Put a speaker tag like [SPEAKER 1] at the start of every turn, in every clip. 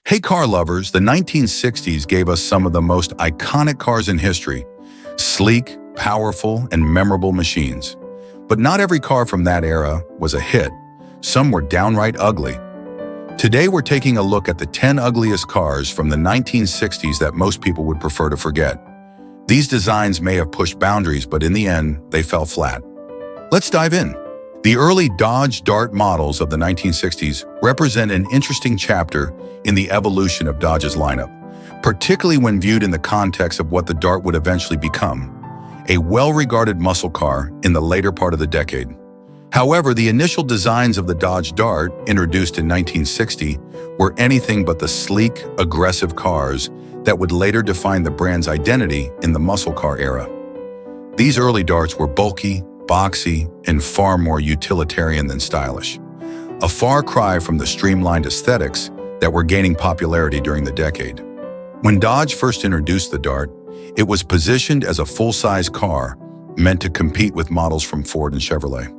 [SPEAKER 1] Hey car lovers, the 1960s gave us some of the most iconic cars in history. Sleek, powerful, and memorable machines. But not every car from that era was a hit. Some were downright ugly. Today we're taking a look at the 10 ugliest cars from the 1960s that most people would prefer to forget. These designs may have pushed boundaries, but in the end, they fell flat. Let's dive in. The early Dodge Dart models of the 1960s represent an interesting chapter in the evolution of Dodge's lineup, particularly when viewed in the context of what the Dart would eventually become, a well-regarded muscle car in the later part of the decade. However, the initial designs of the Dodge Dart, introduced in 1960, were anything but the sleek, aggressive cars that would later define the brand's identity in the muscle car era. These early Darts were bulky, boxy, and far more utilitarian than stylish, a far cry from the streamlined aesthetics that were gaining popularity during the decade. When Dodge first introduced the Dart, it was positioned as a full-size car meant to compete with models from Ford and Chevrolet.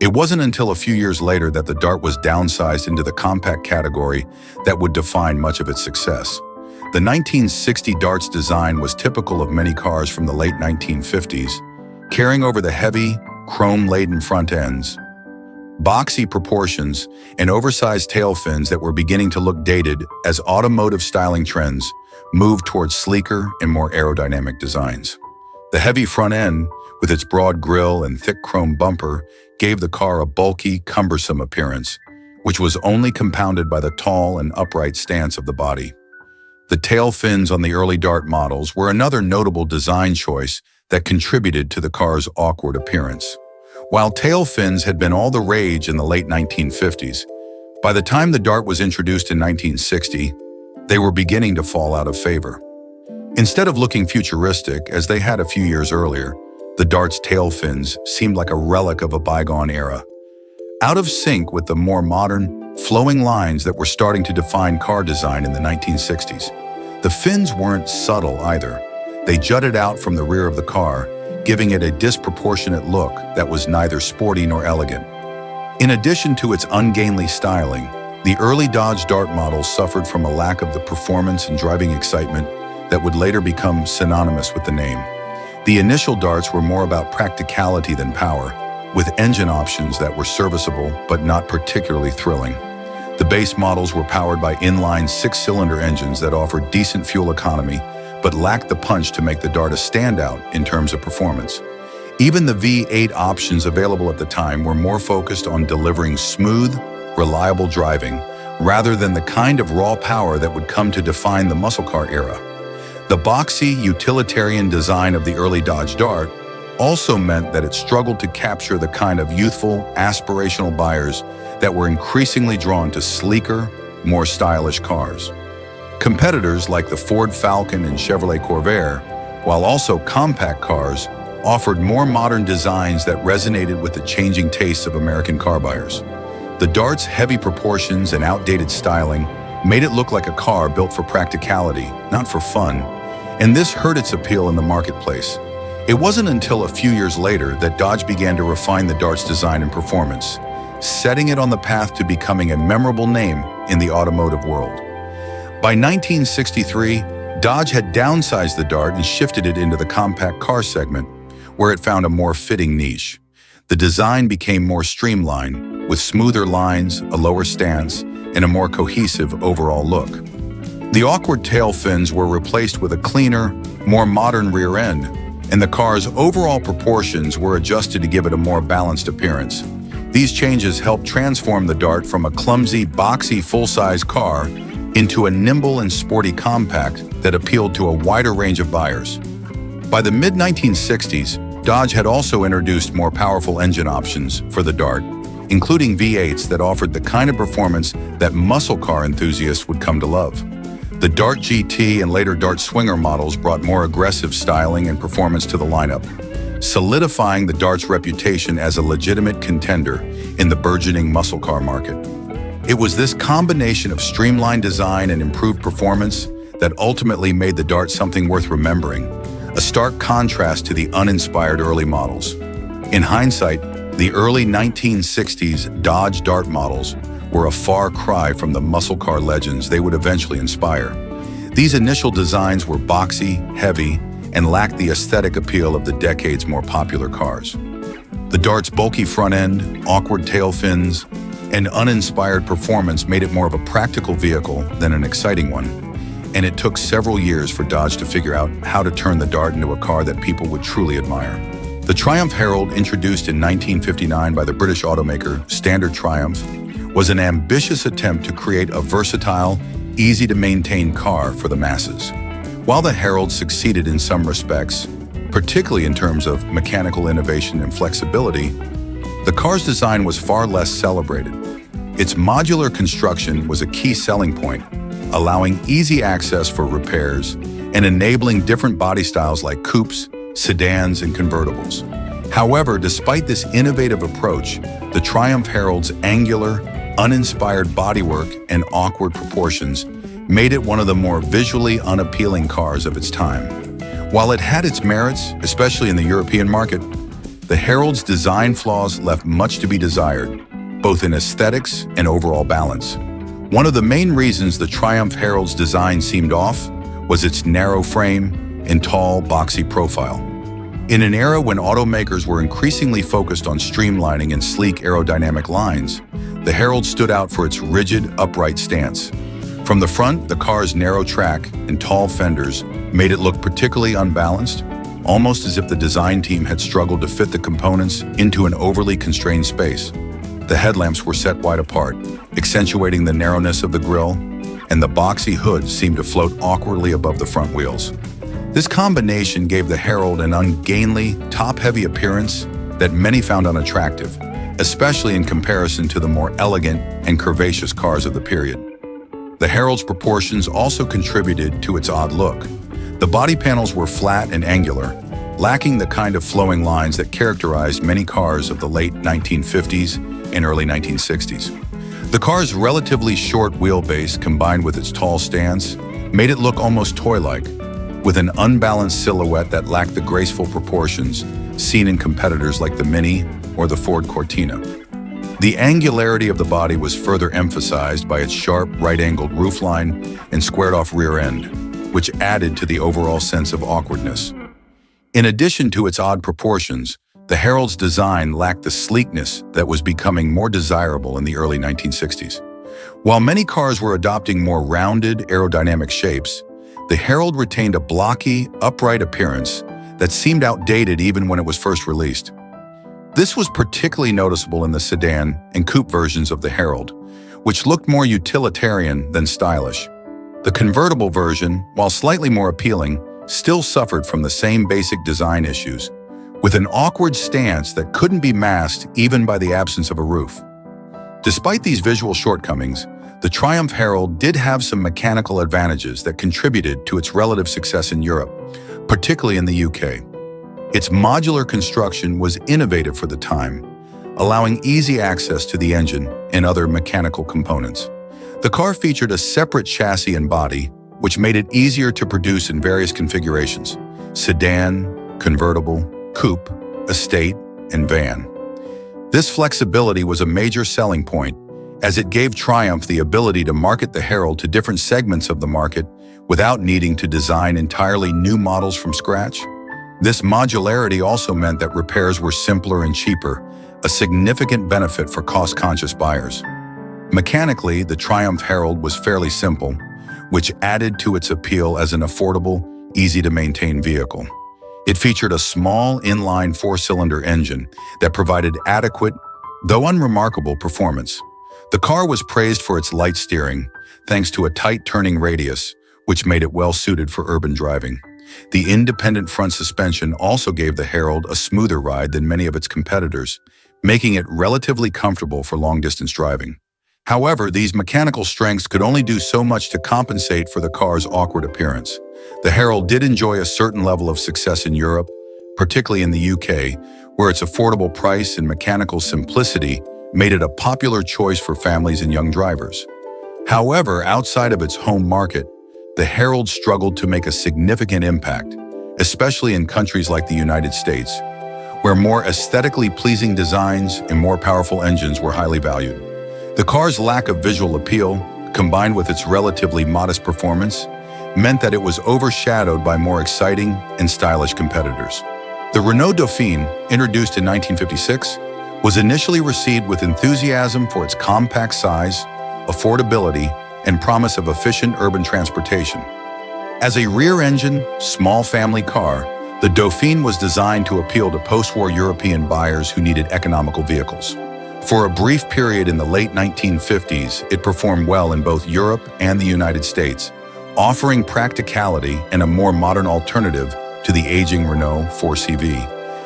[SPEAKER 1] It wasn't until a few years later that the Dart was downsized into the compact category that would define much of its success. The 1960 Dart's design was typical of many cars from the late 1950s, carrying over the heavy, chrome-laden front ends, boxy proportions, and oversized tail fins that were beginning to look dated as automotive styling trends moved towards sleeker and more aerodynamic designs. The heavy front end, with its broad grille and thick chrome bumper, gave the car a bulky, cumbersome appearance, which was only compounded by the tall and upright stance of the body. The tail fins on the early Dart models were another notable design choice that contributed to the car's awkward appearance. While tail fins had been all the rage in the late 1950s, by the time the Dart was introduced in 1960, they were beginning to fall out of favor. Instead of looking futuristic, as they had a few years earlier, the Dart's tail fins seemed like a relic of a bygone era, out of sync with the more modern, flowing lines that were starting to define car design in the 1960s. The fins weren't subtle either. They jutted out from the rear of the car, giving it a disproportionate look that was neither sporty nor elegant. In addition to its ungainly styling, the early Dodge Dart models suffered from a lack of the performance and driving excitement that would later become synonymous with the name. The initial Darts were more about practicality than power, with engine options that were serviceable but not particularly thrilling. The base models were powered by inline six-cylinder engines that offered decent fuel economy, but lacked the punch to make the Dart a standout in terms of performance. Even the V8 options available at the time were more focused on delivering smooth, reliable driving, rather than the kind of raw power that would come to define the muscle car era. The boxy, utilitarian design of the early Dodge Dart also meant that it struggled to capture the kind of youthful, aspirational buyers that were increasingly drawn to sleeker, more stylish cars. Competitors like the Ford Falcon and Chevrolet Corvair, while also compact cars, offered more modern designs that resonated with the changing tastes of American car buyers. The Dart's heavy proportions and outdated styling made it look like a car built for practicality, not for fun, and this hurt its appeal in the marketplace. It wasn't until a few years later that Dodge began to refine the Dart's design and performance, setting it on the path to becoming a memorable name in the automotive world. By 1963, Dodge had downsized the Dart and shifted it into the compact car segment, where it found a more fitting niche. The design became more streamlined, with smoother lines, a lower stance, and a more cohesive overall look. The awkward tail fins were replaced with a cleaner, more modern rear end, and the car's overall proportions were adjusted to give it a more balanced appearance. These changes helped transform the Dart from a clumsy, boxy, full-size car into a nimble and sporty compact that appealed to a wider range of buyers. By the mid-1960s, Dodge had also introduced more powerful engine options for the Dart, including V8s that offered the kind of performance that muscle car enthusiasts would come to love. The Dart GT and later Dart Swinger models brought more aggressive styling and performance to the lineup, solidifying the Dart's reputation as a legitimate contender in the burgeoning muscle car market. It was this combination of streamlined design and improved performance that ultimately made the Dart something worth remembering, a stark contrast to the uninspired early models. In hindsight, the early 1960s Dodge Dart models were a far cry from the muscle car legends they would eventually inspire. These initial designs were boxy, heavy, and lacked the aesthetic appeal of the decade's more popular cars. The Dart's bulky front end, awkward tail fins, and uninspired performance made it more of a practical vehicle than an exciting one, and it took several years for Dodge to figure out how to turn the Dart into a car that people would truly admire. The Triumph Herald, introduced in 1959 by the British automaker Standard Triumph, was an ambitious attempt to create a versatile, easy-to-maintain car for the masses. While the Herald succeeded in some respects, particularly in terms of mechanical innovation and flexibility, the car's design was far less celebrated. Its modular construction was a key selling point, allowing easy access for repairs and enabling different body styles like coupes, sedans, and convertibles. However, despite this innovative approach, the Triumph Herald's angular, uninspired bodywork and awkward proportions made it one of the more visually unappealing cars of its time. While it had its merits, especially in the European market, the Herald's design flaws left much to be desired, both in aesthetics and overall balance. One of the main reasons the Triumph Herald's design seemed off was its narrow frame and tall, boxy profile. In an era when automakers were increasingly focused on streamlining and sleek aerodynamic lines, the Herald stood out for its rigid, upright stance. From the front, the car's narrow track and tall fenders made it look particularly unbalanced, almost as if the design team had struggled to fit the components into an overly constrained space. The headlamps were set wide apart, accentuating the narrowness of the grille, and the boxy hood seemed to float awkwardly above the front wheels. This combination gave the Herald an ungainly, top-heavy appearance that many found unattractive, especially in comparison to the more elegant and curvaceous cars of the period. The Herald's proportions also contributed to its odd look. The body panels were flat and angular, lacking the kind of flowing lines that characterized many cars of the late 1950s and early 1960s. The car's relatively short wheelbase combined with its tall stance made it look almost toy-like, with an unbalanced silhouette that lacked the graceful proportions seen in competitors like the Mini or the Ford Cortina. The angularity of the body was further emphasized by its sharp, right-angled roofline and squared-off rear end, which added to the overall sense of awkwardness. In addition to its odd proportions, the Herald's design lacked the sleekness that was becoming more desirable in the early 1960s. While many cars were adopting more rounded, aerodynamic shapes, the Herald retained a blocky, upright appearance that seemed outdated even when it was first released. This was particularly noticeable in the sedan and coupe versions of the Herald, which looked more utilitarian than stylish. The convertible version, while slightly more appealing, still suffered from the same basic design issues, with an awkward stance that couldn't be masked even by the absence of a roof. Despite these visual shortcomings, the Triumph Herald did have some mechanical advantages that contributed to its relative success in Europe, particularly in the UK. Its modular construction was innovative for the time, allowing easy access to the engine and other mechanical components. The car featured a separate chassis and body, which made it easier to produce in various configurations: sedan, convertible, coupe, estate, and van. This flexibility was a major selling point, as it gave Triumph the ability to market the Herald to different segments of the market without needing to design entirely new models from scratch. This modularity also meant that repairs were simpler and cheaper, a significant benefit for cost-conscious buyers. Mechanically, the Triumph Herald was fairly simple, which added to its appeal as an affordable, easy-to-maintain vehicle. It featured a small inline four-cylinder engine that provided adequate, though unremarkable, performance. The car was praised for its light steering, thanks to a tight turning radius, which made it well-suited for urban driving. The independent front suspension also gave the Herald a smoother ride than many of its competitors, making it relatively comfortable for long-distance driving. However, these mechanical strengths could only do so much to compensate for the car's awkward appearance. The Herald did enjoy a certain level of success in Europe, particularly in the UK, where its affordable price and mechanical simplicity made it a popular choice for families and young drivers. However, outside of its home market, the Herald struggled to make a significant impact, especially in countries like the United States, where more aesthetically pleasing designs and more powerful engines were highly valued. The car's lack of visual appeal, combined with its relatively modest performance, meant that it was overshadowed by more exciting and stylish competitors. The Renault Doofen, introduced in 1956, was initially received with enthusiasm for its compact size, affordability, and promise of efficient urban transportation. As a rear-engine, small family car, the Doofen was designed to appeal to post-war European buyers who needed economical vehicles. For a brief period in the late 1950s, it performed well in both Europe and the United States, offering practicality and a more modern alternative to the aging Renault 4CV.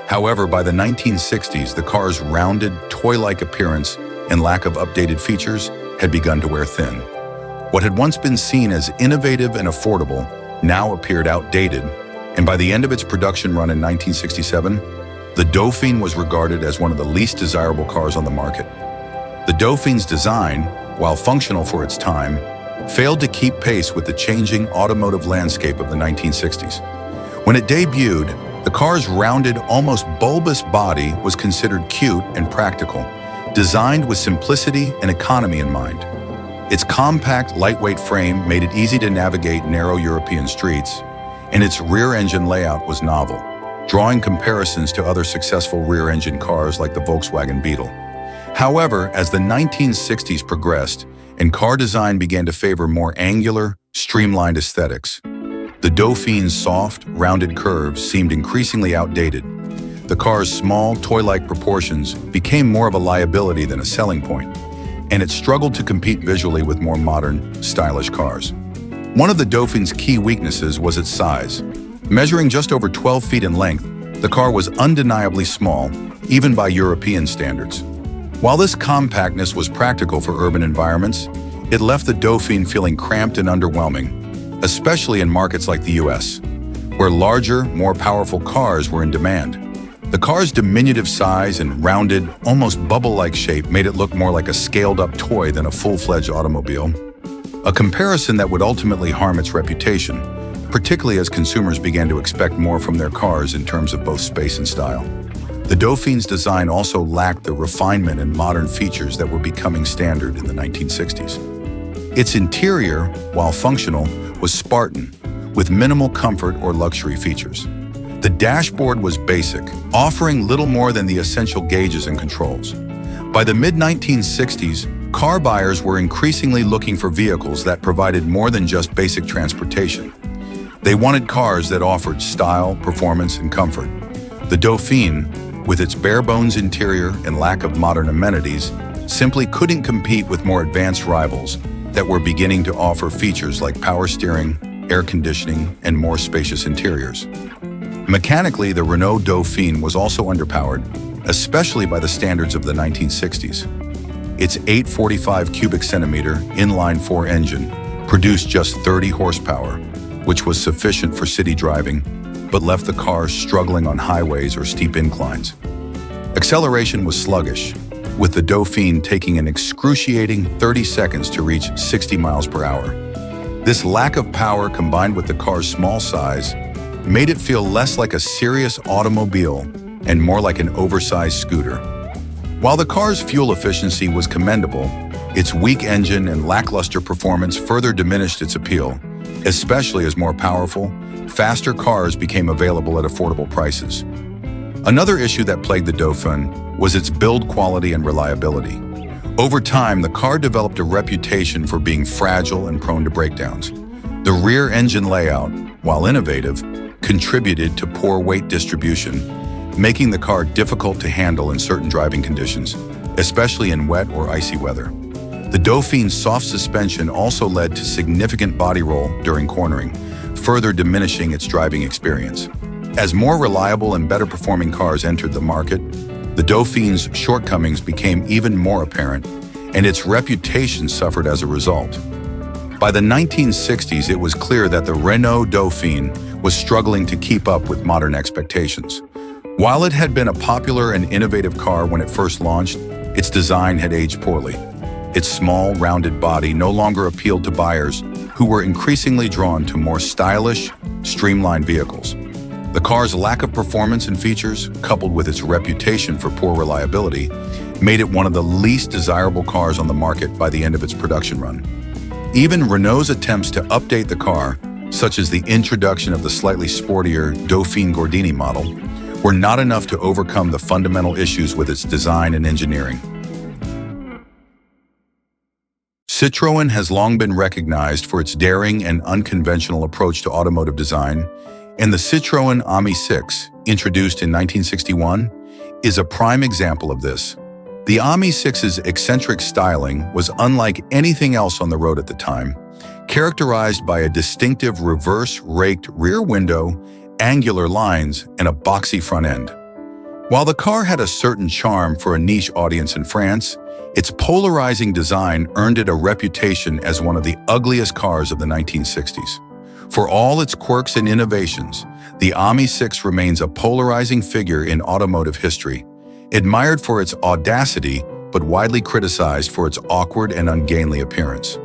[SPEAKER 1] However, by the 1960s, the car's rounded, toy-like appearance and lack of updated features had begun to wear thin. What had once been seen as innovative and affordable now appeared outdated, and by the end of its production run in 1967, the Doofen was regarded as one of the least desirable cars on the market. The Doofen's design, while functional for its time, failed to keep pace with the changing automotive landscape of the 1960s. When it debuted, the car's rounded, almost bulbous body was considered cute and practical, designed with simplicity and economy in mind. Its compact, lightweight frame made it easy to navigate narrow European streets, and its rear-engine layout was novel, drawing comparisons to other successful rear-engine cars like the Volkswagen Beetle. However, as the 1960s progressed and car design began to favor more angular, streamlined aesthetics, the Doofen's soft, rounded curves seemed increasingly outdated. The car's small, toy-like proportions became more of a liability than a selling point, and it struggled to compete visually with more modern, stylish cars. One of the Doofen's key weaknesses was its size. Measuring just over 12 feet in length, the car was undeniably small, even by European standards. While this compactness was practical for urban environments, it left the Doofen feeling cramped and underwhelming, especially in markets like the US, where larger, more powerful cars were in demand. The car's diminutive size and rounded, almost bubble-like shape made it look more like a scaled-up toy than a full-fledged automobile, a comparison that would ultimately harm its reputation, particularly as consumers began to expect more from their cars in terms of both space and style. The Doofen's design also lacked the refinement and modern features that were becoming standard in the 1960s. Its interior, while functional, was Spartan, with minimal comfort or luxury features. The dashboard was basic, offering little more than the essential gauges and controls. By the mid-1960s, car buyers were increasingly looking for vehicles that provided more than just basic transportation. They wanted cars that offered style, performance, and comfort. The Doofen, with its bare-bones interior and lack of modern amenities, simply couldn't compete with more advanced rivals that were beginning to offer features like power steering, air conditioning, and more spacious interiors. Mechanically, the Renault Doofen was also underpowered, especially by the standards of the 1960s. Its 845 cubic centimeter inline-4 engine produced just 30 horsepower, which was sufficient for city driving, but left the car struggling on highways or steep inclines. Acceleration was sluggish, with the Doofen taking an excruciating 30 seconds to reach 60 miles per hour. This lack of power, combined with the car's small size, made it feel less like a serious automobile and more like an oversized scooter. While the car's fuel efficiency was commendable, its weak engine and lackluster performance further diminished its appeal, especially as more powerful, faster cars became available at affordable prices. Another issue that plagued the Doofen was its build quality and reliability. Over time, the car developed a reputation for being fragile and prone to breakdowns. The rear engine layout, while innovative, contributed to poor weight distribution, making the car difficult to handle in certain driving conditions, especially in wet or icy weather. The Doofen's soft suspension also led to significant body roll during cornering, further diminishing its driving experience. As more reliable and better performing cars entered the market, the Doofen's shortcomings became even more apparent, and its reputation suffered as a result. By the 1960s, it was clear that the Renault Doofen was struggling to keep up with modern expectations. While it had been a popular and innovative car when it first launched, its design had aged poorly. Its small, rounded body no longer appealed to buyers who were increasingly drawn to more stylish, streamlined vehicles. The car's lack of performance and features, coupled with its reputation for poor reliability, made it one of the least desirable cars on the market by the end of its production run. Even Renault's attempts to update the car, such as the introduction of the slightly sportier Doofen Gordini model, were not enough to overcome the fundamental issues with its design and engineering. Citroen has long been recognized for its daring and unconventional approach to automotive design, and the Citroen Ami6, introduced in 1961, is a prime example of this. The Ami6's eccentric styling was unlike anything else on the road at the time, characterized by a distinctive reverse-raked rear window, angular lines, and a boxy front end. While the car had a certain charm for a niche audience in France, its polarizing design earned it a reputation as one of the ugliest cars of the 1960s. For all its quirks and innovations, the Ami6 remains a polarizing figure in automotive history, admired for its audacity but widely criticized for its awkward and ungainly appearance.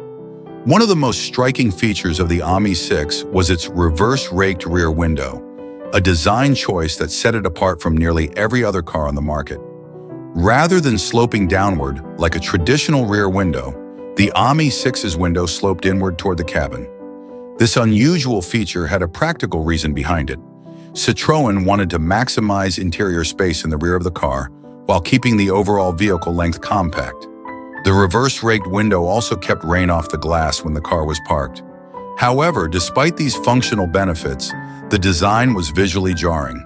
[SPEAKER 1] One of the most striking features of the Ami6 was its reverse-raked rear window, a design choice that set it apart from nearly every other car on the market. Rather than sloping downward like a traditional rear window, the Ami6's window sloped inward toward the cabin. This unusual feature had a practical reason behind it. Citroën wanted to maximize interior space in the rear of the car while keeping the overall vehicle length compact. The reverse-raked window also kept rain off the glass when the car was parked. However, despite these functional benefits, the design was visually jarring.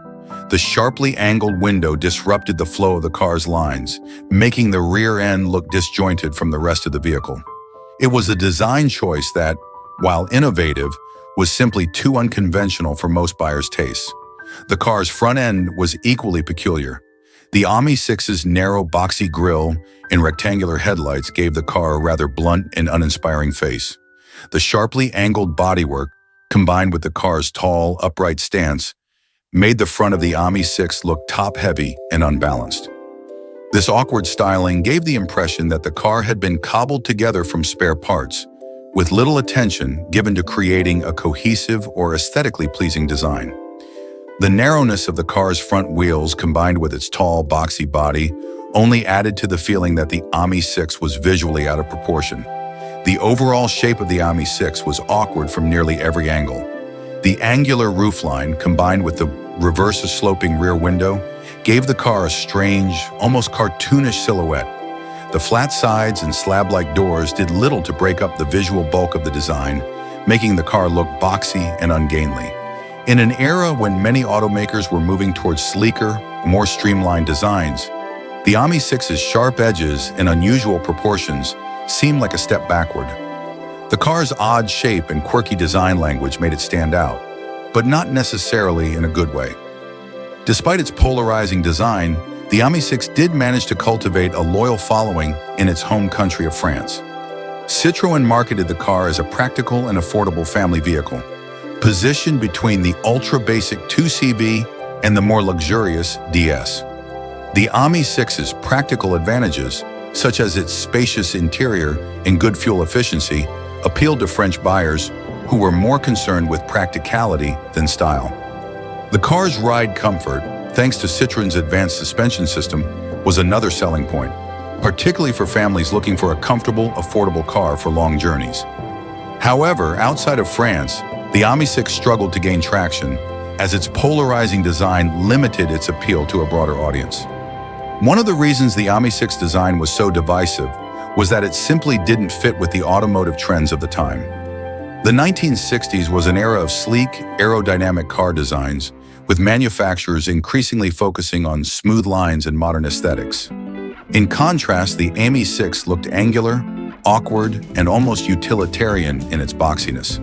[SPEAKER 1] The sharply angled window disrupted the flow of the car's lines, making the rear end look disjointed from the rest of the vehicle. It was a design choice that, while innovative, was simply too unconventional for most buyers' tastes. The car's front end was equally peculiar. The Ami6's narrow, boxy grille and rectangular headlights gave the car a rather blunt and uninspiring face. The sharply angled bodywork, combined with the car's tall, upright stance, made the front of the Ami6 look top-heavy and unbalanced. This awkward styling gave the impression that the car had been cobbled together from spare parts, with little attention given to creating a cohesive or aesthetically pleasing design. The narrowness of the car's front wheels, combined with its tall, boxy body, only added to the feeling that the Ami6 was visually out of proportion. The overall shape of the Ami6 was awkward from nearly every angle. The angular roofline, combined with the reverse-sloping rear window, gave the car a strange, almost cartoonish silhouette. The flat sides and slab-like doors did little to break up the visual bulk of the design, making the car look boxy and ungainly. In an era when many automakers were moving towards sleeker, more streamlined designs, the Ami6's sharp edges and unusual proportions seemed like a step backward. The car's odd shape and quirky design language made it stand out, but not necessarily in a good way. Despite its polarizing design, the Ami6 did manage to cultivate a loyal following in its home country of France. Citroën marketed the car as a practical and affordable family vehicle, positioned between the ultra-basic 2CV and the more luxurious DS. The Ami6's practical advantages, such as its spacious interior and good fuel efficiency, appealed to French buyers who were more concerned with practicality than style. The car's ride comfort, thanks to Citroën's advanced suspension system, was another selling point, particularly for families looking for a comfortable, affordable car for long journeys. However, outside of France, the Ami6 struggled to gain traction as its polarizing design limited its appeal to a broader audience. One of the reasons the Ami6 design was so divisive was that it simply didn't fit with the automotive trends of the time. The 1960s was an era of sleek, aerodynamic car designs, with manufacturers increasingly focusing on smooth lines and modern aesthetics. In contrast, the Ami6 looked angular, awkward, and almost utilitarian in its boxiness.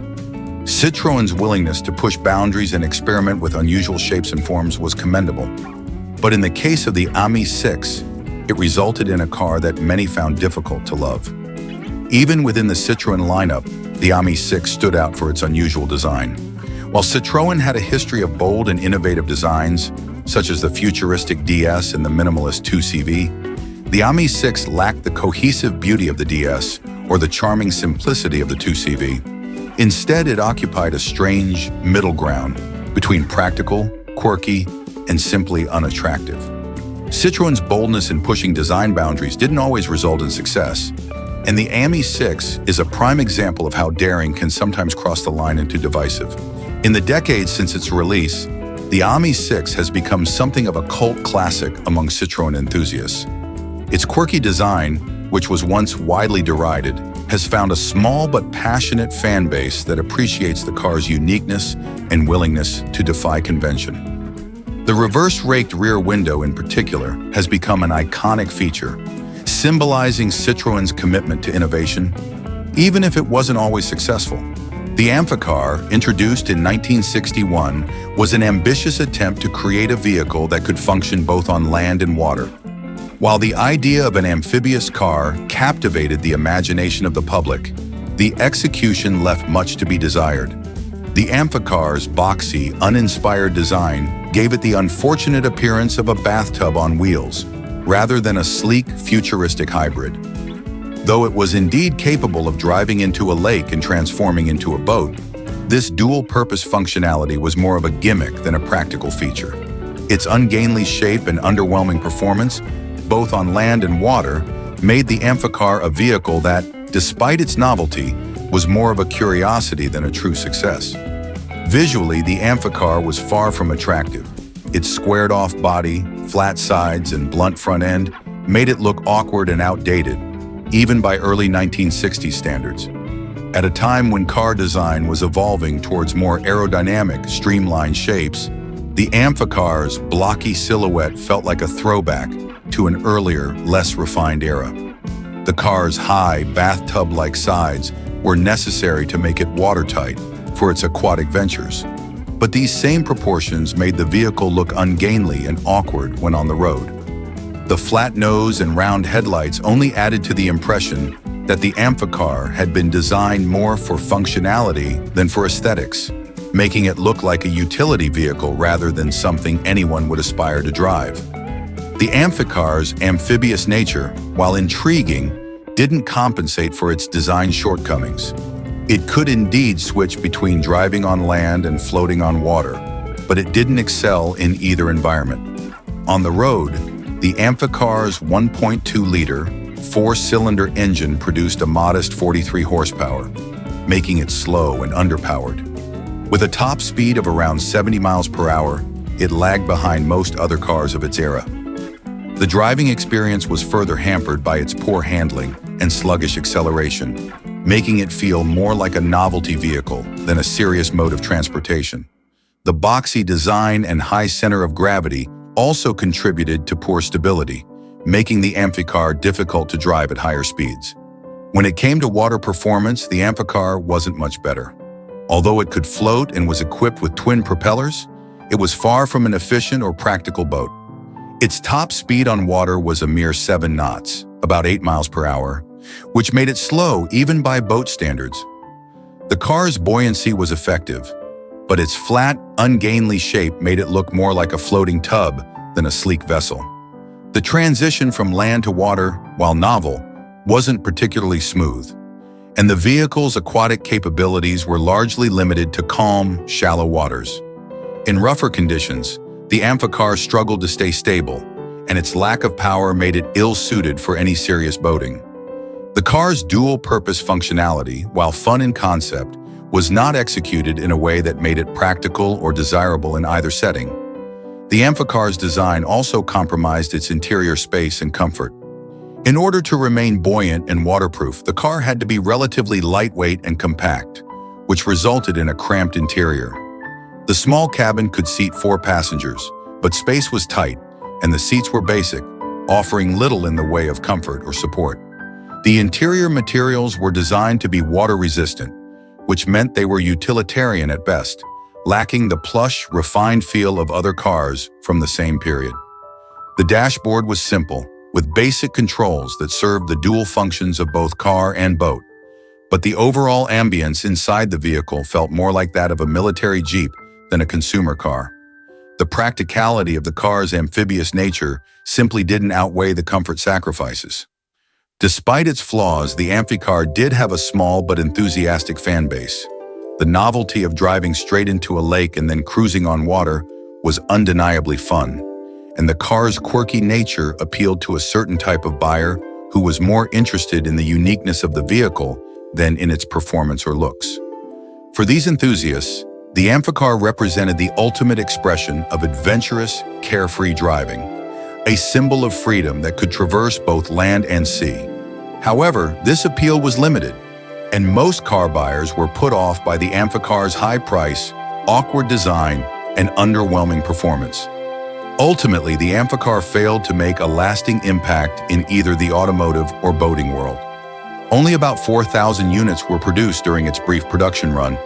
[SPEAKER 1] Citroën's willingness to push boundaries and experiment with unusual shapes and forms was commendable. But in the case of the Ami6, it resulted in a car that many found difficult to love. Even within the Citroën lineup, the Ami6 stood out for its unusual design. While Citroën had a history of bold and innovative designs, such as the futuristic DS and the minimalist 2CV, the Ami6 lacked the cohesive beauty of the DS or the charming simplicity of the 2CV. Instead, it occupied a strange middle ground between practical quirky, and simply unattractive. Citroen's boldness in pushing design boundaries didn't always result in success, and the Ami6 is a prime example of how daring can sometimes cross the line into divisive. In the decades since its release, the Ami6 has become something of a cult classic among Citroen enthusiasts. Its quirky design, which was once widely derided, has found a small but passionate fan base that appreciates the car's uniqueness and willingness to defy convention. The reverse-raked rear window in particular has become an iconic feature, symbolizing Citroen's commitment to innovation, even if it wasn't always successful. The Amphicar, introduced in 1961, was an ambitious attempt to create a vehicle that could function both on land and water. While the idea of an amphibious car captivated the imagination of the public, the execution left much to be desired. The Amphicar's boxy, uninspired design gave it the unfortunate appearance of a bathtub on wheels, rather than a sleek, futuristic hybrid. Though it was indeed capable of driving into a lake and transforming into a boat, this dual-purpose functionality was more of a gimmick than a practical feature. Its ungainly shape and underwhelming performance, both on land and water, made the Amphicar a vehicle that, despite its novelty, was more of a curiosity than a true success. Visually, the Amphicar was far from attractive. Its squared-off body, flat sides, and blunt front end made it look awkward and outdated, even by early 1960s standards. At a time when car design was evolving towards more aerodynamic, streamlined shapes, the Amphicar's blocky silhouette felt like a throwback to an earlier, less refined era. The car's high, bathtub-like sides were necessary to make it watertight for its aquatic ventures. But these same proportions made the vehicle look ungainly and awkward when on the road. The flat nose and round headlights only added to the impression that the Amphicar had been designed more for functionality than for aesthetics, making it look like a utility vehicle rather than something anyone would aspire to drive. The Amphicar's amphibious nature, while intriguing, didn't compensate for its design shortcomings. It could indeed switch between driving on land and floating on water, but it didn't excel in either environment. On the road, the Amphicar's 1.2-liter, four-cylinder engine produced a modest 43 horsepower, making it slow and underpowered. With a top speed of around 70 miles per hour, it lagged behind most other cars of its era. The driving experience was further hampered by its poor handling and sluggish acceleration, making it feel more like a novelty vehicle than a serious mode of transportation. The boxy design and high center of gravity also contributed to poor stability, making the Amphicar difficult to drive at higher speeds. When it came to water performance, the Amphicar wasn't much better. Although it could float and was equipped with twin propellers, it was far from an efficient or practical boat. Its top speed on water was a mere 7 knots, about 8 miles per hour, which made it slow even by boat standards. The car's buoyancy was effective, but its flat, ungainly shape made it look more like a floating tub than a sleek vessel. The transition from land to water, while novel, wasn't particularly smooth, and the vehicle's aquatic capabilities were largely limited to calm, shallow waters. In rougher conditions, the Amphicar struggled to stay stable, and its lack of power made it ill-suited for any serious boating. The car's dual-purpose functionality, while fun in concept, was not executed in a way that made it practical or desirable in either setting. The Amphicar's design also compromised its interior space and comfort. In order to remain buoyant and waterproof, the car had to be relatively lightweight and compact, which resulted in a cramped interior. The small cabin could seat 4 passengers, but space was tight, and the seats were basic, offering little in the way of comfort or support. The interior materials were designed to be water-resistant, which meant they were utilitarian at best, lacking the plush, refined feel of other cars from the same period. The dashboard was simple, with basic controls that served the dual functions of both car and boat, but the overall ambience inside the vehicle felt more like that of a military jeep than a consumer car. The practicality of the car's amphibious nature simply didn't outweigh the comfort sacrifices. Despite its flaws, the Amphicar did have a small but enthusiastic fan base. The novelty of driving straight into a lake and then cruising on water was undeniably fun, and the car's quirky nature appealed to a certain type of buyer who was more interested in the uniqueness of the vehicle than in its performance or looks. For these enthusiasts, the Amphicar represented the ultimate expression of adventurous, carefree driving, a symbol of freedom that could traverse both land and sea. However, this appeal was limited, and most car buyers were put off by the Amphicar's high price, awkward design, and underwhelming performance. Ultimately, the Amphicar failed to make a lasting impact in either the automotive or boating world. Only about 4,000 units were produced during its brief production run,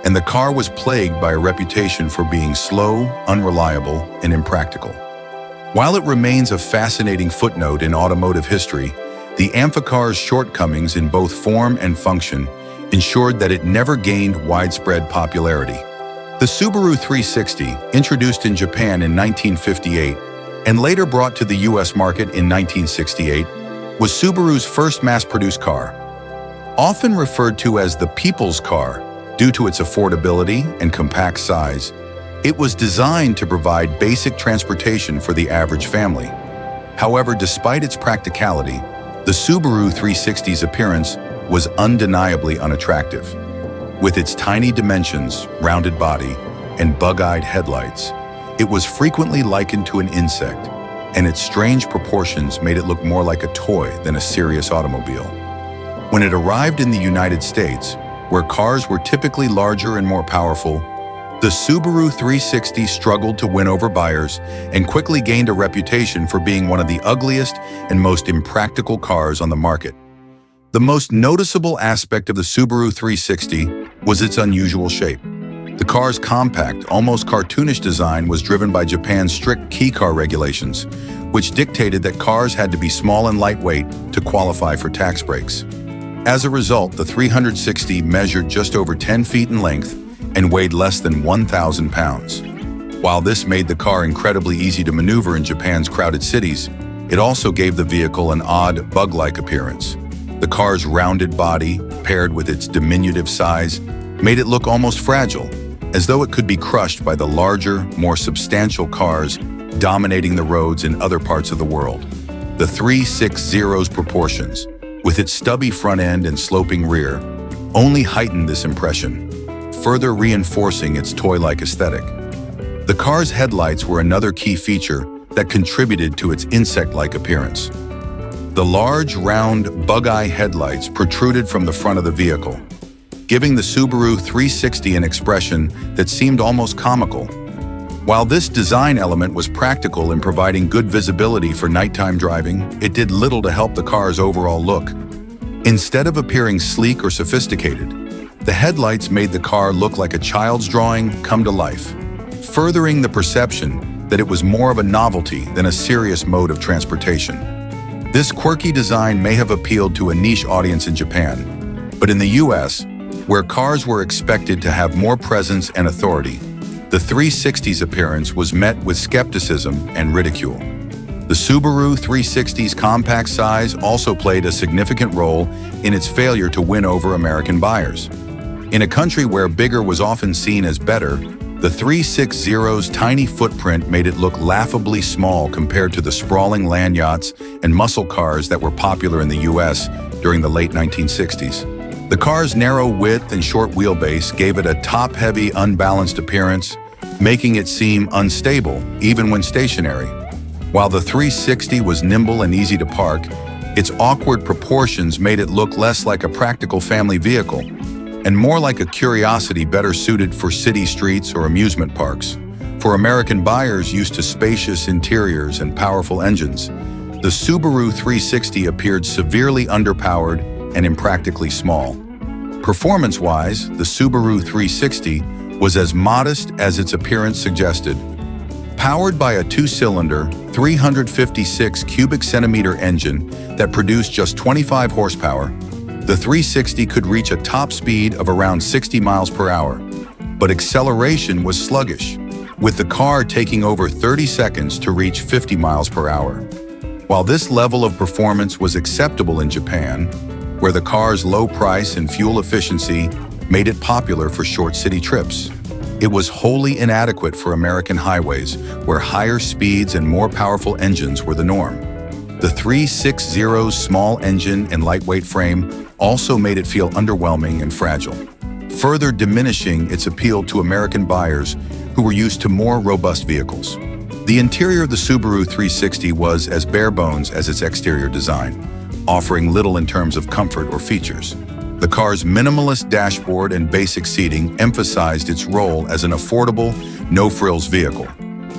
[SPEAKER 1] and the car was plagued by a reputation for being slow, unreliable, and impractical. While it remains a fascinating footnote in automotive history, the Amphicar's shortcomings in both form and function ensured that it never gained widespread popularity. The Subaru 360, introduced in Japan in 1958 and later brought to the US market in 1968, was Subaru's first mass-produced car. Often referred to as the people's car due to its affordability and compact size, it was designed to provide basic transportation for the average family. However, despite its practicality, the Subaru 360's appearance was undeniably unattractive. With its tiny dimensions, rounded body, and bug-eyed headlights, it was frequently likened to an insect, and its strange proportions made it look more like a toy than a serious automobile. When it arrived in the United States, where cars were typically larger and more powerful, the Subaru 360 struggled to win over buyers and quickly gained a reputation for being one of the ugliest and most impractical cars on the market. The most noticeable aspect of the Subaru 360 was its unusual shape. The car's compact, almost cartoonish design was driven by Japan's strict kei car regulations, which dictated that cars had to be small and lightweight to qualify for tax breaks. As a result, the 360 measured just over 10 feet in length and weighed less than 1,000 pounds. While this made the car incredibly easy to maneuver in Japan's crowded cities, it also gave the vehicle an odd, bug-like appearance. The car's rounded body, paired with its diminutive size, made it look almost fragile, as though it could be crushed by the larger, more substantial cars dominating the roads in other parts of the world. The 360's proportions, with its stubby front end and sloping rear, only heightened this impression, further reinforcing its toy-like aesthetic. The car's headlights were another key feature that contributed to its insect-like appearance. The large, round, bug-eye headlights protruded from the front of the vehicle, giving the Subaru 360 an expression that seemed almost comical. While this design element was practical in providing good visibility for nighttime driving, it did little to help the car's overall look. Instead of appearing sleek or sophisticated, the headlights made the car look like a child's drawing come to life, furthering the perception that it was more of a novelty than a serious mode of transportation. This quirky design may have appealed to a niche audience in Japan, but in the US, where cars were expected to have more presence and authority, the 360's appearance was met with skepticism and ridicule. The Subaru 360's compact size also played a significant role in its failure to win over American buyers. In a country where bigger was often seen as better, the 360's tiny footprint made it look laughably small compared to the sprawling land yachts and muscle cars that were popular in the US during the late 1960s. The car's narrow width and short wheelbase gave it a top-heavy, unbalanced appearance, making it seem unstable even when stationary. While the 360 was nimble and easy to park, its awkward proportions made it look less like a practical family vehicle and more like a curiosity better suited for city streets or amusement parks. For American buyers used to spacious interiors and powerful engines, the Subaru 360 appeared severely underpowered and impractically small. Performance-wise, the Subaru 360 was as modest as its appearance suggested. Powered by a two-cylinder, 356 cubic centimeter engine that produced just 25 horsepower, the 360 could reach a top speed of around 60 miles per hour, but acceleration was sluggish, with the car taking over 30 seconds to reach 50 miles per hour. While this level of performance was acceptable in Japan, where the car's low price and fuel efficiency made it popular for short city trips, It was wholly inadequate for American highways, where higher speeds and more powerful engines were the norm. The 360's small engine and lightweight frame also made it feel underwhelming and fragile, further diminishing its appeal to American buyers who were used to more robust vehicles. The interior of the Subaru 360 was as bare bones as its exterior design, offering little in terms of comfort or features. The car's minimalist dashboard and basic seating emphasized its role as an affordable, no-frills vehicle.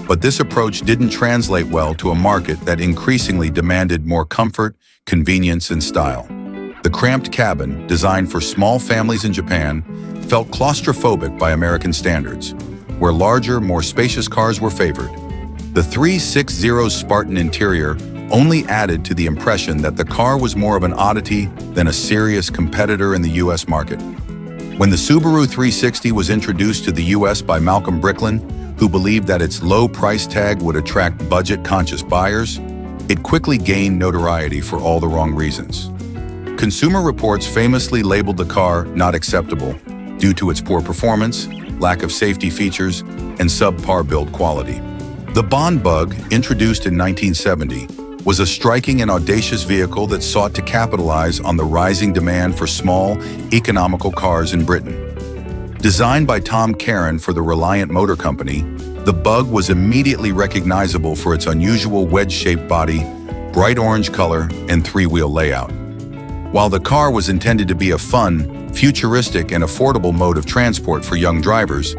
[SPEAKER 1] But this approach didn't translate well to a market that increasingly demanded more comfort, convenience, and style. The cramped cabin, designed for small families in Japan, felt claustrophobic by American standards, where larger, more spacious cars were favored. The 360's Spartan interior only added to the impression that the car was more of an oddity than a serious competitor in the U.S. market. When the Subaru 360 was introduced to the U.S. by Malcolm Bricklin, who believed that its low price tag would attract budget-conscious buyers, it quickly gained notoriety for all the wrong reasons. Consumer Reports famously labeled the car not acceptable due to its poor performance, lack of safety features, and subpar build quality. The Bond Bug, introduced in 1970, was a striking and audacious vehicle that sought to capitalize on the rising demand for small, economical cars in Britain. Designed by Tom Caron for the Reliant Motor Company, the Bug was immediately recognizable for its unusual wedge-shaped body, bright orange color, and three-wheel layout. While the car was intended to be a fun, futuristic, and affordable mode of transport for young drivers,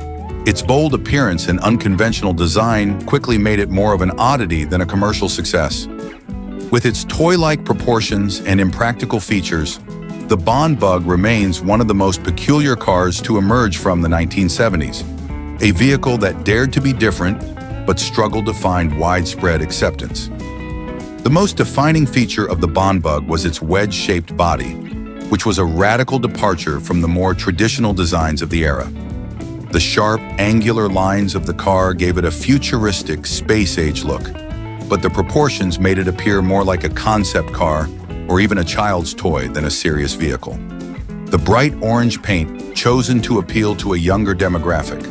[SPEAKER 1] its bold appearance and unconventional design quickly made it more of an oddity than a commercial success. With its toy-like proportions and impractical features, the Bond Bug remains one of the most peculiar cars to emerge from the 1970s, a vehicle that dared to be different but struggled to find widespread acceptance. The most defining feature of the Bond Bug was its wedge-shaped body, which was a radical departure from the more traditional designs of the era. The sharp, angular lines of the car gave it a futuristic, space-age look, but the proportions made it appear more like a concept car or even a child's toy than a serious vehicle. The bright orange paint, chosen to appeal to a younger demographic,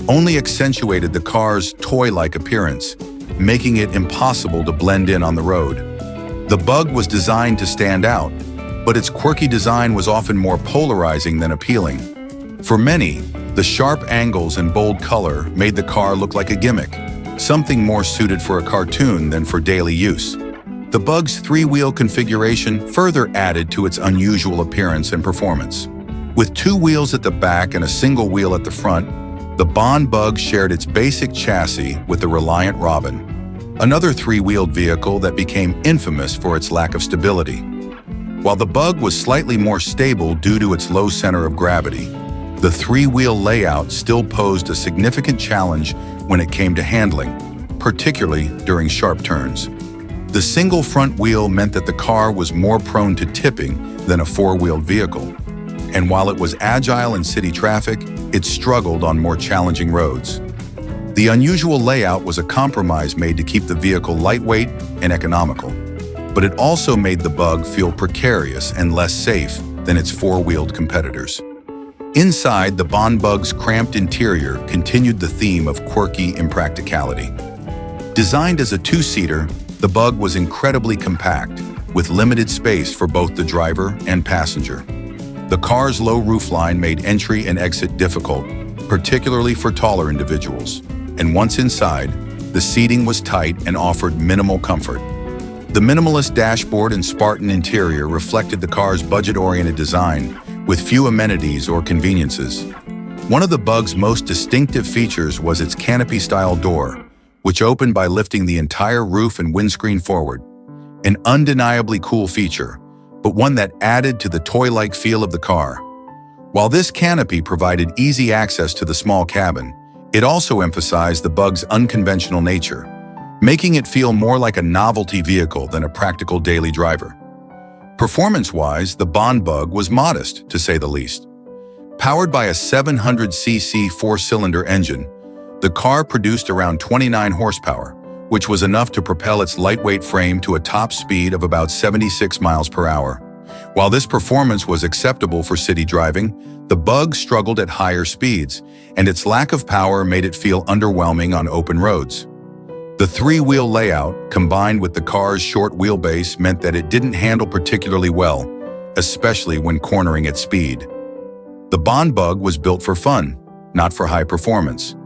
[SPEAKER 1] only accentuated the car's toy-like appearance, making it impossible to blend in on the road. The Bug was designed to stand out, but its quirky design was often more polarizing than appealing. For many, the sharp angles and bold color made the car look like a gimmick, something more suited for a cartoon than for daily use. The Bug's three-wheel configuration further added to its unusual appearance and performance. With two wheels at the back and a single wheel at the front, the Bond Bug shared its basic chassis with the Reliant Robin, another three-wheeled vehicle that became infamous for its lack of stability. While the Bug was slightly more stable due to its low center of gravity, the three-wheel layout still posed a significant challenge when it came to handling, particularly during sharp turns. The single front wheel meant that the car was more prone to tipping than a four-wheeled vehicle, and while it was agile in city traffic, it struggled on more challenging roads. The unusual layout was a compromise made to keep the vehicle lightweight and economical, but it also made the Bug feel precarious and less safe than its four-wheeled competitors. Inside, the Bond Bug's cramped interior continued the theme of quirky impracticality. Designed as a two-seater, the Bug was incredibly compact, with limited space for both the driver and passenger. The car's low roofline made entry and exit difficult, particularly for taller individuals, and once inside, the seating was tight and offered minimal comfort. The minimalist dashboard and Spartan interior reflected the car's budget-oriented design, with few amenities or conveniences. One of the Bug's most distinctive features was its canopy-style door, which opened by lifting the entire roof and windscreen forward. An undeniably cool feature, but one that added to the toy-like feel of the car. While this canopy provided easy access to the small cabin, it also emphasized the Bug's unconventional nature, making it feel more like a novelty vehicle than a practical daily driver. Performance-wise, the Bond Bug was modest, to say the least. Powered by a 700cc four-cylinder engine, the car produced around 29 horsepower, which was enough to propel its lightweight frame to a top speed of about 76 miles per hour. While this performance was acceptable for city driving, the Bug struggled at higher speeds, and its lack of power made it feel underwhelming on open roads. The three-wheel layout, combined with the car's short wheelbase, meant that it didn't handle particularly well, especially when cornering at speed. The Bond Bug was built for fun, not for high performance.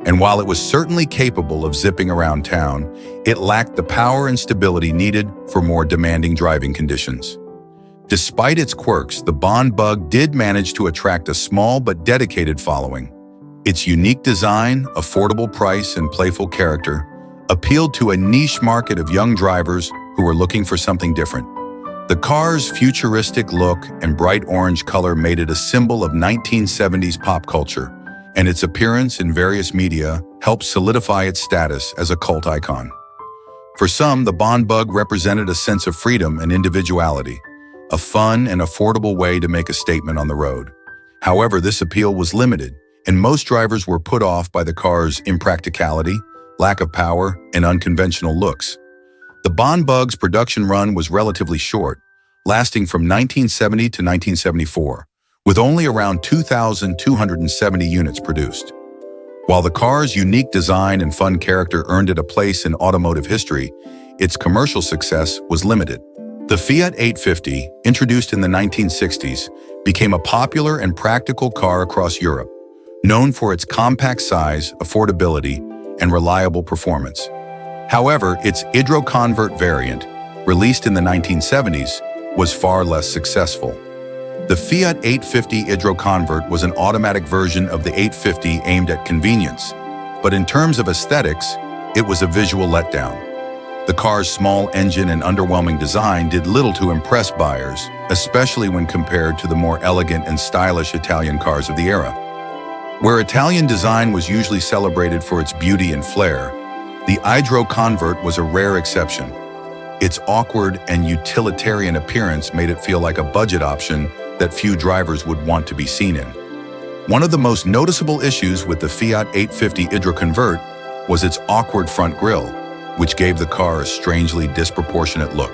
[SPEAKER 1] And while it was certainly capable of zipping around town, it lacked the power and stability needed for more demanding driving conditions. Despite its quirks, the Bond Bug did manage to attract a small but dedicated following. Its unique design, affordable price, and playful character appealed to a niche market of young drivers who were looking for something different. The car's futuristic look and bright orange color made it a symbol of 1970s pop culture, and its appearance in various media helped solidify its status as a cult icon. For some, the Bond Bug represented a sense of freedom and individuality, a fun and affordable way to make a statement on the road. However, this appeal was limited, and most drivers were put off by the car's impracticality, lack of power, and unconventional looks. The Bond Bug's production run was relatively short, lasting from 1970 to 1974, with only around 2,270 units produced. While the car's unique design and fun character earned it a place in automotive history, its commercial success was limited. The Fiat 850, introduced in the 1960s, became a popular and practical car across Europe, known for its compact size, affordability, and reliable performance. However, its hydro-convert variant, released in the 1970s, was far less successful. The Fiat 850 hydro-convert was an automatic version of the 850 aimed at convenience, but in terms of aesthetics, it was a visual letdown. The car's small engine and underwhelming design did little to impress buyers, especially when compared to the more elegant and stylish Italian cars of the era. Where Italian design was usually celebrated for its beauty and flair, the hydro-convert was a rare exception. Its awkward and utilitarian appearance made it feel like a budget option that few drivers would want to be seen in. One of the most noticeable issues with the Fiat 850 hydro-convert was its awkward front grille, which gave the car a strangely disproportionate look.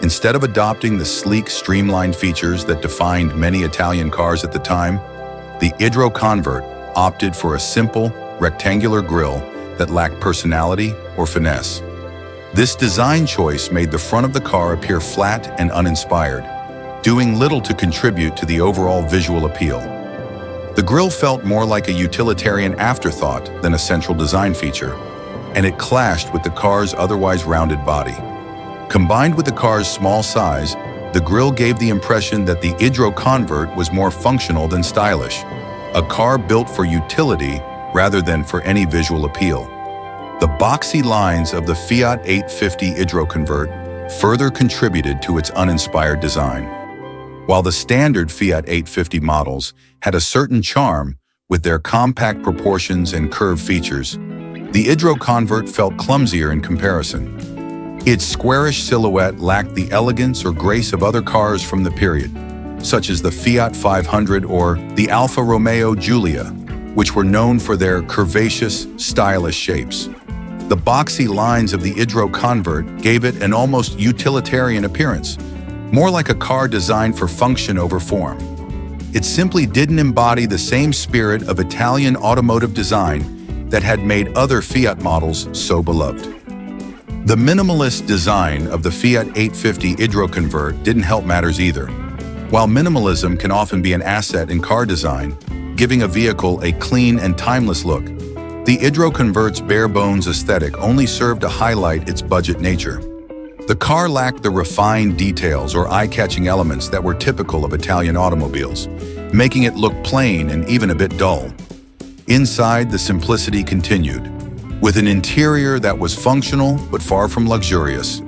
[SPEAKER 1] Instead of adopting the sleek, streamlined features that defined many Italian cars at the time, the hydro-convert opted for a simple, rectangular grille that lacked personality or finesse. This design choice made the front of the car appear flat and uninspired, doing little to contribute to the overall visual appeal. The grille felt more like a utilitarian afterthought than a central design feature, and it clashed with the car's otherwise rounded body. Combined with the car's small size, the grille gave the impression that the hydro-convert was more functional than stylish, a car built for utility rather than for any visual appeal. The boxy lines of the Fiat 850 hydro-convert further contributed to its uninspired design. While the standard Fiat 850 models had a certain charm with their compact proportions and curved features, the hydro-convert felt clumsier in comparison. Its squarish silhouette lacked the elegance or grace of other cars from the period, such as the Fiat 500 or the Alfa Romeo Giulia, which were known for their curvaceous, stylish shapes. The boxy lines of the hydro-convert gave it an almost utilitarian appearance, more like a car designed for function over form. It simply didn't embody the same spirit of Italian automotive design that had made other Fiat models so beloved. The minimalist design of the Fiat 850 hydro-convert didn't help matters either. While minimalism can often be an asset in car design, giving a vehicle a clean and timeless look, the hydro-convert's bare-bones aesthetic only served to highlight its budget nature. The car lacked the refined details or eye-catching elements that were typical of Italian automobiles, making it look plain and even a bit dull. Inside, the simplicity continued. With an interior that was functional but far from luxurious,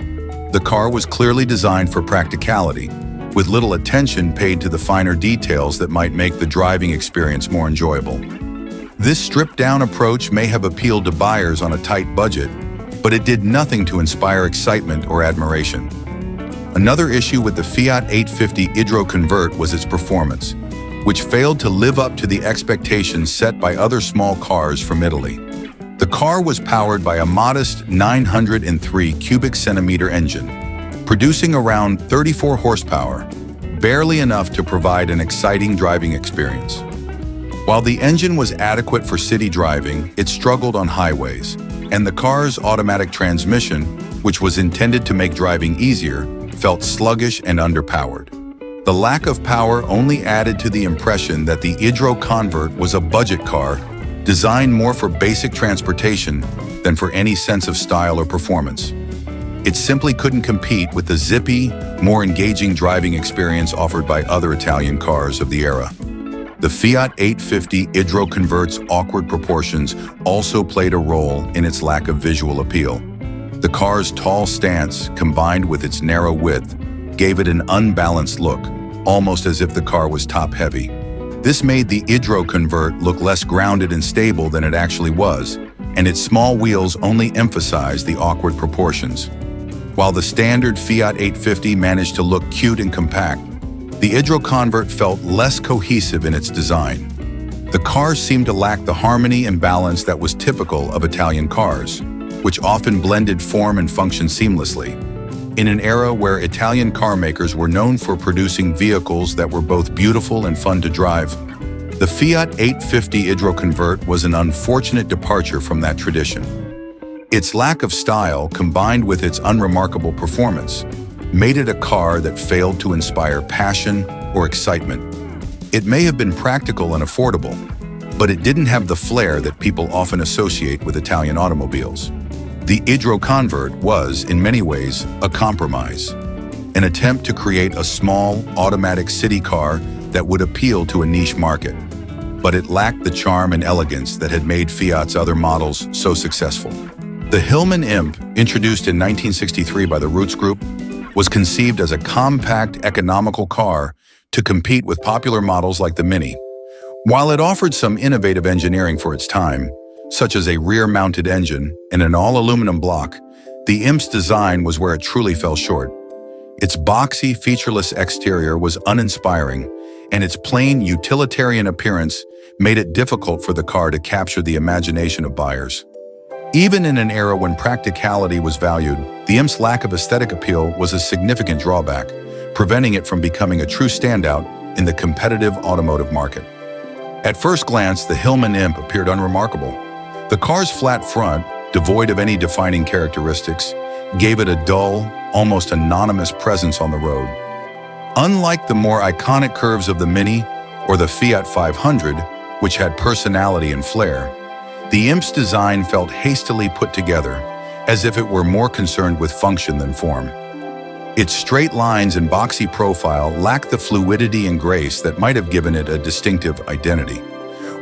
[SPEAKER 1] the car was clearly designed for practicality, with little attention paid to the finer details that might make the driving experience more enjoyable. This stripped-down approach may have appealed to buyers on a tight budget, but it did nothing to inspire excitement or admiration. Another issue with the Fiat 850 hydro-convert was its performance, which failed to live up to the expectations set by other small cars from Italy. The car was powered by a modest 903 cubic centimeter engine, producing around 34 horsepower, barely enough to provide an exciting driving experience. While the engine was adequate for city driving, it struggled on highways, and the car's automatic transmission, which was intended to make driving easier, felt sluggish and underpowered. The lack of power only added to the impression that the Idro Convert was a budget car designed more for basic transportation than for any sense of style or performance. It simply couldn't compete with the zippy, more engaging driving experience offered by other Italian cars of the era. The Fiat 850 Idro Convert's awkward proportions also played a role in its lack of visual appeal. The car's tall stance, combined with its narrow width, gave it an unbalanced look, almost as if the car was top-heavy. This made the Idro Convert look less grounded and stable than it actually was, and its small wheels only emphasized the awkward proportions. While the standard Fiat 850 managed to look cute and compact, the Idro Convert felt less cohesive in its design. The car seemed to lack the harmony and balance that was typical of Italian cars, which often blended form and function seamlessly. In an era where Italian car makers were known for producing vehicles that were both beautiful and fun to drive, the Fiat 850 Idro Convert was an unfortunate departure from that tradition. Its lack of style, combined with its unremarkable performance, made it a car that failed to inspire passion or excitement. It may have been practical and affordable, but it didn't have the flair that people often associate with Italian automobiles. The Idro Convert was, in many ways, a compromise, an attempt to create a small, automatic city car that would appeal to a niche market. But it lacked the charm and elegance that had made Fiat's other models so successful. The Hilman Imp, introduced in 1963 by the Roots Group, was conceived as a compact, economical car to compete with popular models like the Mini. While it offered some innovative engineering for its time, such as a rear-mounted engine and an all-aluminum block, the Imp's design was where it truly fell short. Its boxy, featureless exterior was uninspiring, and its plain, utilitarian appearance made it difficult for the car to capture the imagination of buyers. Even in an era when practicality was valued, the Imp's lack of aesthetic appeal was a significant drawback, preventing it from becoming a true standout in the competitive automotive market. At first glance, the Hilman Imp appeared unremarkable. The car's flat front, devoid of any defining characteristics, gave it a dull, almost anonymous presence on the road. Unlike the more iconic curves of the Mini or the Fiat 500, which had personality and flair, the Imp's design felt hastily put together, as if it were more concerned with function than form. Its straight lines and boxy profile lacked the fluidity and grace that might have given it a distinctive identity.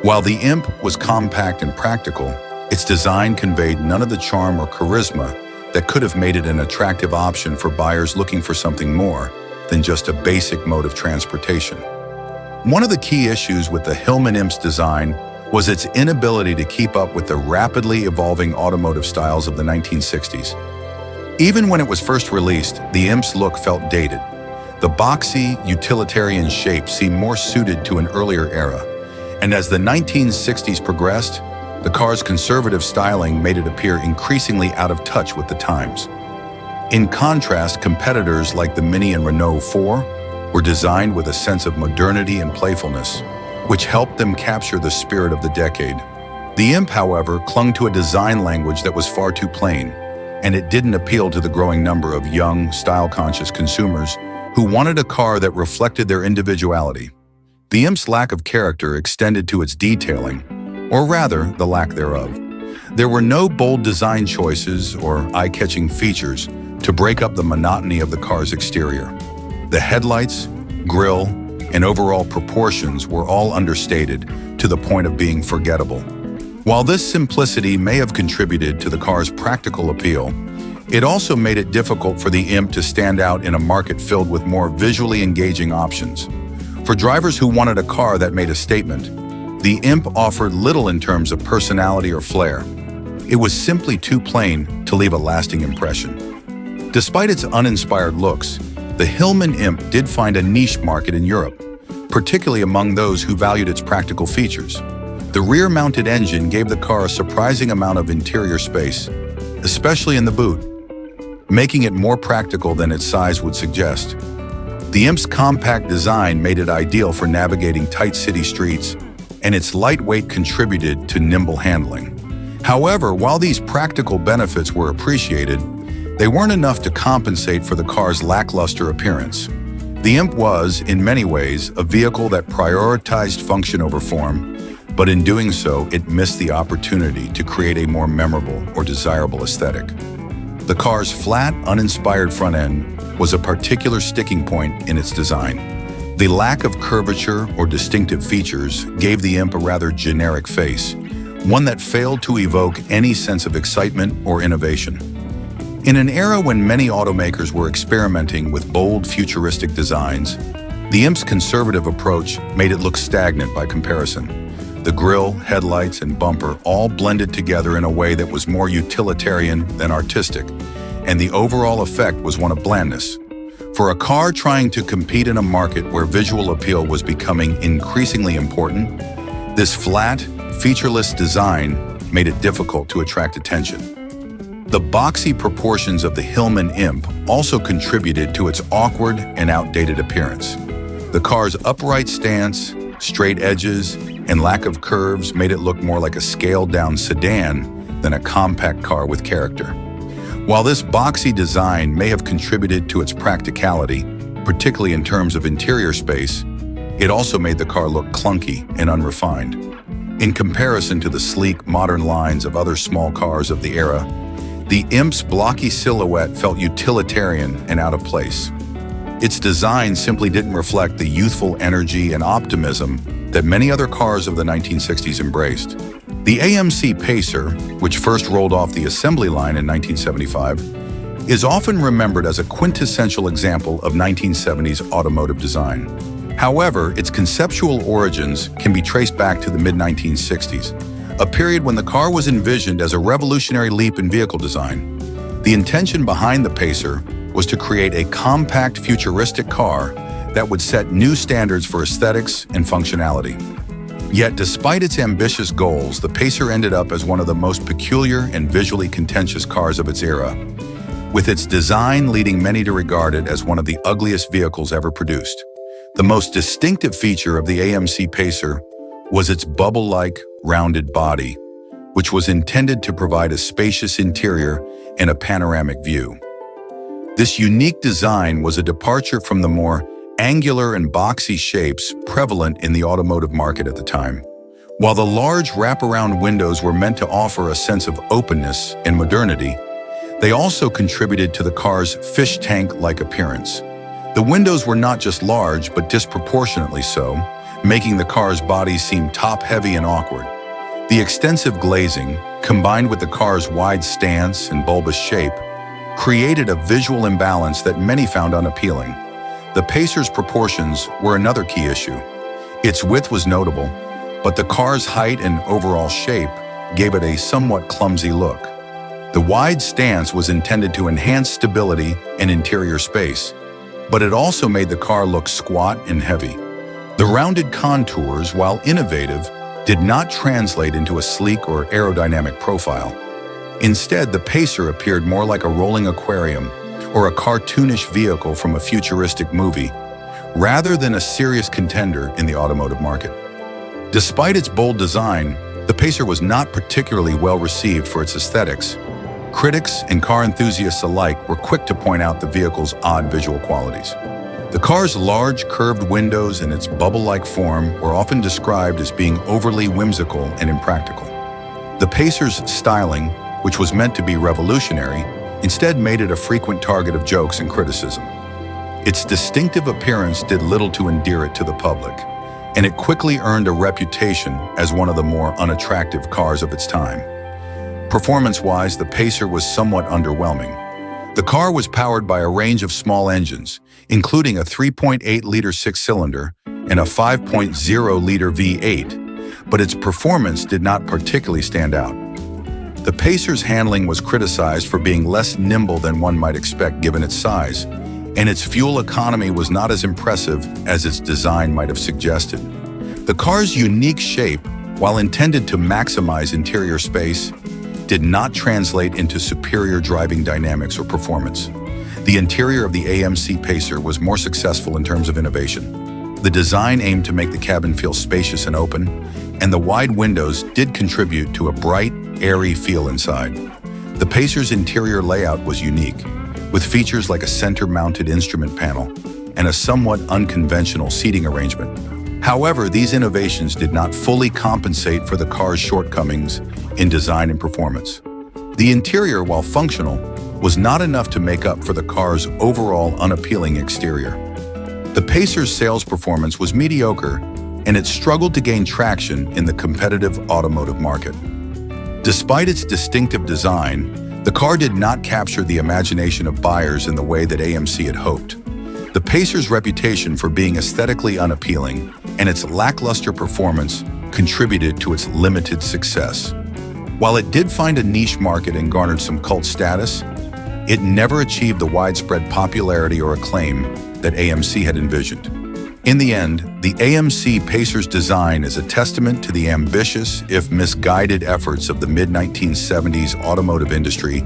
[SPEAKER 1] While the Imp was compact and practical, its design conveyed none of the charm or charisma that could have made it an attractive option for buyers looking for something more than just a basic mode of transportation. One of the key issues with the Hilman Imp's design was its inability to keep up with the rapidly evolving automotive styles of the 1960s. Even when it was first released, the Imp's look felt dated. The boxy, utilitarian shape seemed more suited to an earlier era, and as the 1960s progressed, the car's conservative styling made it appear increasingly out of touch with the times. In contrast, competitors like the Mini and Renault 4 were designed with a sense of modernity and playfulness, which helped them capture the spirit of the decade. The Imp, however, clung to a design language that was far too plain, and it didn't appeal to the growing number of young, style-conscious consumers who wanted a car that reflected their individuality. The Imp's lack of character extended to its detailing, or rather, the lack thereof. There were no bold design choices or eye-catching features to break up the monotony of the car's exterior. The headlights, grille, and overall proportions were all understated to the point of being forgettable. While this simplicity may have contributed to the car's practical appeal, it also made it difficult for the Imp to stand out in a market filled with more visually engaging options. For drivers who wanted a car that made a statement, the Imp offered little in terms of personality or flair. It was simply too plain to leave a lasting impression. Despite its uninspired looks, the Hilman Imp did find a niche market in Europe, particularly among those who valued its practical features. The rear-mounted engine gave the car a surprising amount of interior space, especially in the boot, making it more practical than its size would suggest. The Imp's compact design made it ideal for navigating tight city streets, and its lightweight contributed to nimble handling. However, while these practical benefits were appreciated, they weren't enough to compensate for the car's lackluster appearance. The Imp was, in many ways, a vehicle that prioritized function over form, but in doing so, it missed the opportunity to create a more memorable or desirable aesthetic. The car's flat, uninspired front end was a particular sticking point in its design. The lack of curvature or distinctive features gave the Imp a rather generic face, one that failed to evoke any sense of excitement or innovation. In an era when many automakers were experimenting with bold, futuristic designs, the Imp's conservative approach made it look stagnant by comparison. The grille, headlights, and bumper all blended together in a way that was more utilitarian than artistic, and the overall effect was one of blandness. For a car trying to compete in a market where visual appeal was becoming increasingly important, this flat, featureless design made it difficult to attract attention. The boxy proportions of the Hilman Imp also contributed to its awkward and outdated appearance. The car's upright stance, straight edges, and lack of curves made it look more like a scaled-down sedan than a compact car with character. While this boxy design may have contributed to its practicality, particularly in terms of interior space, it also made the car look clunky and unrefined. In comparison to the sleek, modern lines of other small cars of the era, the Imp's blocky silhouette felt utilitarian and out of place. Its design simply didn't reflect the youthful energy and optimism that many other cars of the 1960s embraced. The AMC Pacer, which first rolled off the assembly line in 1975, is often remembered as a quintessential example of 1970s automotive design. However, its conceptual origins can be traced back to the mid-1960s, a period when the car was envisioned as a revolutionary leap in vehicle design. The intention behind the Pacer was to create a compact, futuristic car that would set new standards for aesthetics and functionality. Yet, despite its ambitious goals, the Pacer ended up as one of the most peculiar and visually contentious cars of its era, with its design leading many to regard it as one of the ugliest vehicles ever produced. The most distinctive feature of the AMC Pacer was its bubble-like, rounded body, which was intended to provide a spacious interior and a panoramic view. This unique design was a departure from the more angular and boxy shapes prevalent in the automotive market at the time. While the large wraparound windows were meant to offer a sense of openness and modernity, they also contributed to the car's fish tank-like appearance. The windows were not just large, but disproportionately so, making the car's body seem top-heavy and awkward. The extensive glazing, combined with the car's wide stance and bulbous shape, created a visual imbalance that many found unappealing. The Pacer's proportions were another key issue. Its width was notable, but the car's height and overall shape gave it a somewhat clumsy look. The wide stance was intended to enhance stability and interior space, but it also made the car look squat and heavy. The rounded contours, while innovative, did not translate into a sleek or aerodynamic profile. Instead, the Pacer appeared more like a rolling aquarium or a cartoonish vehicle from a futuristic movie, rather than a serious contender in the automotive market. Despite its bold design, the Pacer was not particularly well received for its aesthetics. Critics and car enthusiasts alike were quick to point out the vehicle's odd visual qualities. The car's large curved windows and its bubble-like form were often described as being overly whimsical and impractical. The Pacer's styling, which was meant to be revolutionary, instead made it a frequent target of jokes and criticism. Its distinctive appearance did little to endear it to the public, and it quickly earned a reputation as one of the more unattractive cars of its time. Performance-wise, the Pacer was somewhat underwhelming. The car was powered by a range of small engines, including a 3.8-liter six-cylinder and a 5.0-liter V8, but its performance did not particularly stand out. The Pacer's handling was criticized for being less nimble than one might expect given its size, and its fuel economy was not as impressive as its design might have suggested. The car's unique shape, while intended to maximize interior space, did not translate into superior driving dynamics or performance. The interior of the AMC Pacer was more successful in terms of innovation. The design aimed to make the cabin feel spacious and open, and the wide windows did contribute to a bright, airy feel inside. The Pacer's interior layout was unique, with features like a center-mounted instrument panel and a somewhat unconventional seating arrangement. However, these innovations did not fully compensate for the car's shortcomings in design and performance. The interior, while functional, was not enough to make up for the car's overall unappealing exterior. The Pacer's sales performance was mediocre, and it struggled to gain traction in the competitive automotive market. Despite its distinctive design, the car did not capture the imagination of buyers in the way that AMC had hoped. The Pacer's reputation for being aesthetically unappealing and its lackluster performance contributed to its limited success. While it did find a niche market and garnered some cult status, it never achieved the widespread popularity or acclaim that AMC had envisioned. In the end, the AMC Pacer's design is a testament to the ambitious, if misguided, efforts of the mid-1970s automotive industry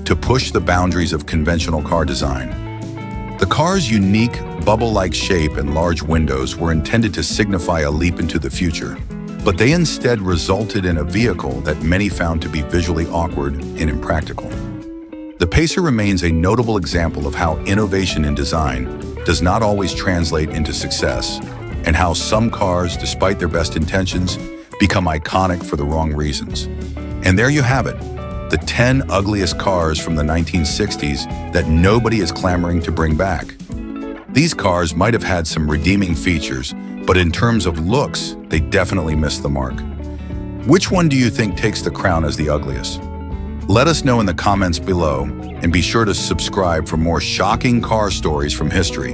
[SPEAKER 1] to push the boundaries of conventional car design. The car's unique, bubble-like shape and large windows were intended to signify a leap into the future, but they instead resulted in a vehicle that many found to be visually awkward and impractical. The Pacer remains a notable example of how innovation in design does not always translate into success, and how some cars, despite their best intentions, become iconic for the wrong reasons. And there you have it, the 10 ugliest cars from the 1960s that nobody is clamoring to bring back. These cars might have had some redeeming features, but in terms of looks, they definitely missed the mark. Which one do you think takes the crown as the ugliest? Let us know in the comments below, and be sure to subscribe for more shocking car stories from history.